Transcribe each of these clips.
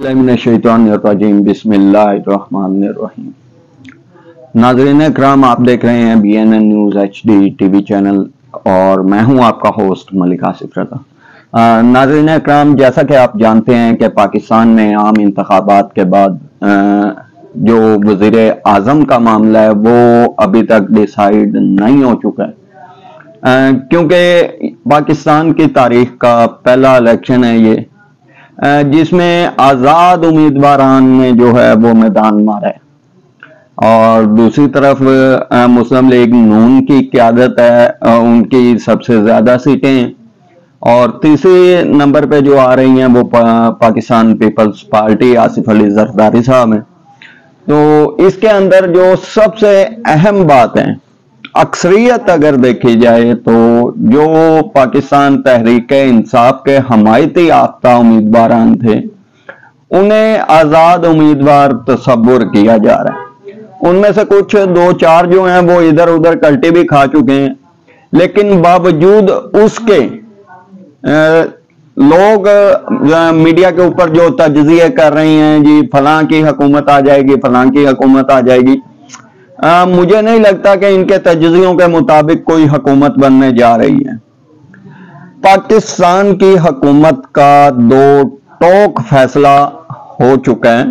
बिस्मिल्लाहिर्रहमानिर्रहीम। नाज़रीन इकराम, आप देख रहे हैं BNN news HD TV channel और मैं हूं आपका होस्ट मलिक आसिफ रज़ा। नाज़रीन इकराम, जैसा कि आप जानते हैं कि पाकिस्तान में आम इंतखाबात के बाद जो वज़ीर आज़म का मामला है वो अभी तक डिसाइड नहीं हो चुका है, क्योंकि पाकिस्तान की तारीख का पहला इलेक्शन है ये, जिसमें आज़ाद उम्मीदवारान ने जो है वो मैदान मारा है और दूसरी तरफ मुस्लिम लीग नून की क़यादत है, उनकी सबसे ज़्यादा सीटें हैं और तीसरे नंबर पे जो आ रही हैं वो पाकिस्तान पीपल्स पार्टी आसिफ अली जरदारी साहब हैं। तो इसके अंदर जो सबसे अहम बात है, अक्सरियत अगर देखी जाए तो जो पाकिस्तान तहरीक इंसाफ के हमायती याफ्ता उम्मीदवारान थे उन्हें आज़ाद उम्मीदवार तस्वुर किया जा रहा है। उनमें से कुछ दो चार जो हैं वो इधर उधर कल्टी भी खा चुके हैं, लेकिन बावजूद उसके लोग मीडिया के ऊपर जो तजज़िये कर रही हैं, जी फलां की हुकूमत आ जाएगी, फलां की हुकूमत आ जाएगी, मुझे नहीं लगता कि इनके तजज़ियों के मुताबिक कोई हुकूमत बनने जा रही है। पाकिस्तान की हुकूमत का दो टोक फैसला हो चुका है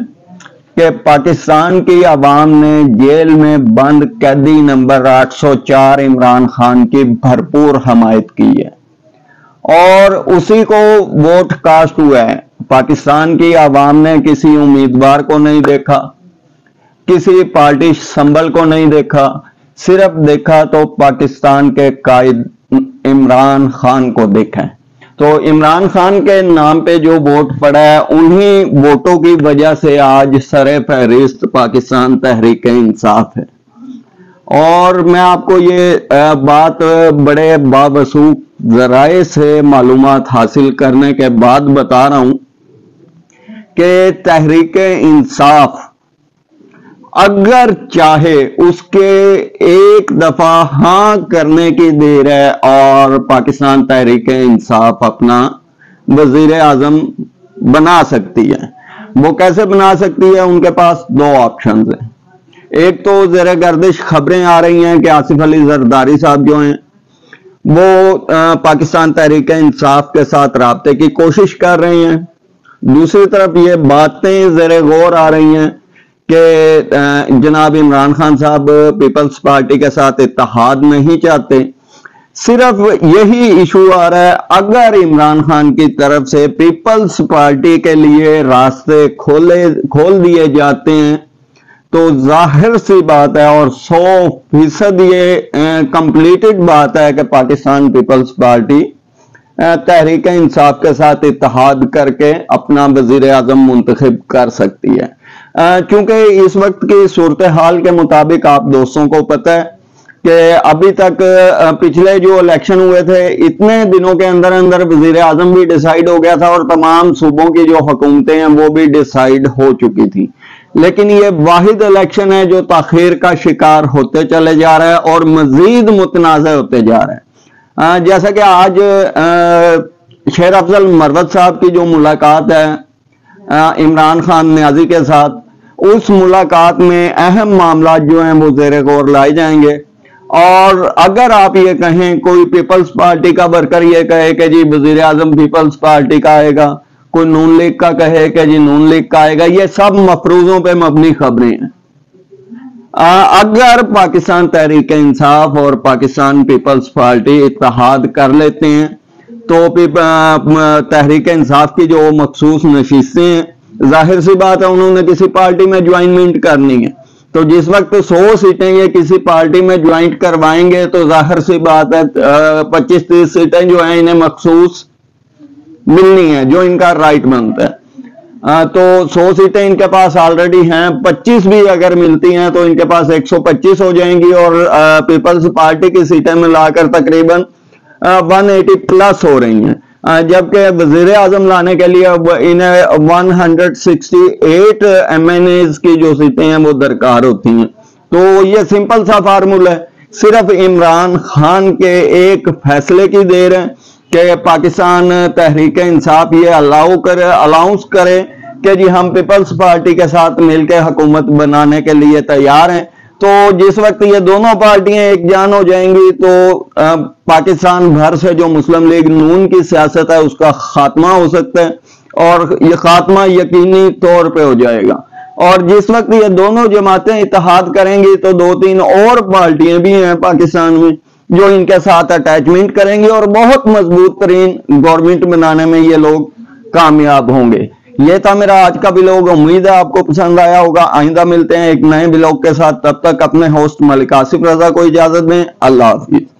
कि पाकिस्तान की आवाम ने जेल में बंद कैदी नंबर 804 इमरान खान की भरपूर हमायत की है और उसी को वोट कास्ट हुआ है। पाकिस्तान की आवाम ने किसी उम्मीदवार को नहीं देखा, किसी पार्टी संबल को नहीं देखा, सिर्फ देखा तो पाकिस्तान के कायद इमरान खान को देखा है। तो इमरान खान के नाम पे जो वोट पड़ा है, उन्हीं वोटों की वजह से आज सरे फहरिस्त पाकिस्तान तहरीक इंसाफ है। और मैं आपको ये बात बड़े बावसूख जराए से मालूमात हासिल करने के बाद बता रहा हूं कि तहरीक इंसाफ अगर चाहे उसके एक दफा हाँ करने की देर है और पाकिस्तान तहरीक इंसाफ अपना वजीर आजम बना सकती है। वो कैसे बना सकती है? उनके पास दो ऑप्शन है। एक तो ज़ेरे गर्दिश खबरें आ रही हैं कि आसिफ अली जरदारी साहब जो हैं वो पाकिस्तान तहरीक इंसाफ के साथ राब्ते की कोशिश कर रहे हैं। दूसरी तरफ ये बातें ज़ेरे गौर आ रही हैं कि जनाब इमरान खान साहब पीपल्स पार्टी के साथ इत्तेहाद नहीं चाहते। सिर्फ यही इशू आ रहा है, अगर इमरान खान की तरफ से पीपल्स पार्टी के लिए रास्ते खोल दिए जाते हैं तो जाहिर सी बात है और 100% ये कंप्लीटेड बात है कि पाकिस्तान पीपल्स पार्टी तहरीक इंसाफ के साथ इत्तेहाद करके अपना वजीर आजम मुंतखब कर सकती है। क्योंकि इस वक्त की सूरत हाल के मुताबिक आप दोस्तों को पता है कि अभी तक पिछले जो इलेक्शन हुए थे, इतने दिनों के अंदर अंदर वजीर आजम भी डिसाइड हो गया था और तमाम सूबों की जो हुकूमतें हैं वो भी डिसाइड हो चुकी थी। लेकिन ये वाहिद इलेक्शन है जो ताखीर का शिकार होते चले जा रहा है और मजीद मुतनाज़ होते जा रहा है। जैसा कि आज शेर अफजल मरवत साहब की जो मुलाकात है इमरान खान न्याजी के साथ, उस मुलाकात में अहम मामला जो हैं वो ज़ेरे गौर लाए जाएंगे। और अगर आप ये कहें, कोई पीपल्स पार्टी का वर्कर ये कहे कि जी वजीर आजम पीपल्स पार्टी का आएगा, कोई नून लीग का कहे कि जी नून लीग का आएगा, ये सब मफरूजों पे मबनी खबरें हैं। अगर पाकिस्तान तहरीक इंसाफ और पाकिस्तान पीपल्स पार्टी इत्तेहाद कर लेते हैं तो तहरीक इंसाफ की जो मखसूस नशिस्तें हैं, जाहिर सी बात है उन्होंने किसी पार्टी में ज्वाइनमेंट करनी है। तो जिस वक्त 100 सीटें ये किसी पार्टी में ज्वाइंट करवाएंगे तो जाहिर सी बात है 25-30 सीटें जो हैं इन्हें मखसूस मिलनी है, जो इनका राइट बनता है। तो 100 सीटें इनके पास ऑलरेडी हैं, 25 भी अगर मिलती हैं तो इनके पास 125 हो जाएंगी और पीपल्स पार्टी की सीटें मिलाकर तकरीबन 180 प्लस हो रही हैं। जबकि वजीर आजम लाने के लिए इन्हें 168 MNAs की जो सीटें हैं वो दरकार होती हैं। तो ये सिंपल सा फार्मूला है, सिर्फ इमरान खान के एक फैसले की देर है कि पाकिस्तान तहरीक इंसाफ ये अलाउंस करे کہ جی ہم پیپلز پارٹی کے ساتھ مل کے حکومت بنانے کے لیے تیار ہیں. تو جس وقت یہ دونوں پارٹیاں ایک جان ہو جائیں گی تو پاکستان بھر سے جو مسلم لیگ نون کی سیاست ہے اس کا خاتمہ ہو سکتا ہے، اور یہ خاتمہ یقینی طور پہ ہو جائے گا. اور جس وقت یہ دونوں جماعتیں اتحاد کریں گی تو 2-3 اور پارٹیاں بھی ہیں پاکستان میں جو ان کے ساتھ اٹیچمنٹ کریں گی، اور بہت مضبوط ترین گورنمنٹ بنانے میں یہ لوگ کامیاب ہوں گے. یہ تھا میرا آج کا بلاگ. امید ہے آپ کو پسند آیا ہوگا. آئندہ ملتے ہیں ایک نئے بلاگ کے ساتھ. تب تک اپنے ہوسٹ ملک آصف رضا کو اجازت دیں. اللہ حافظ.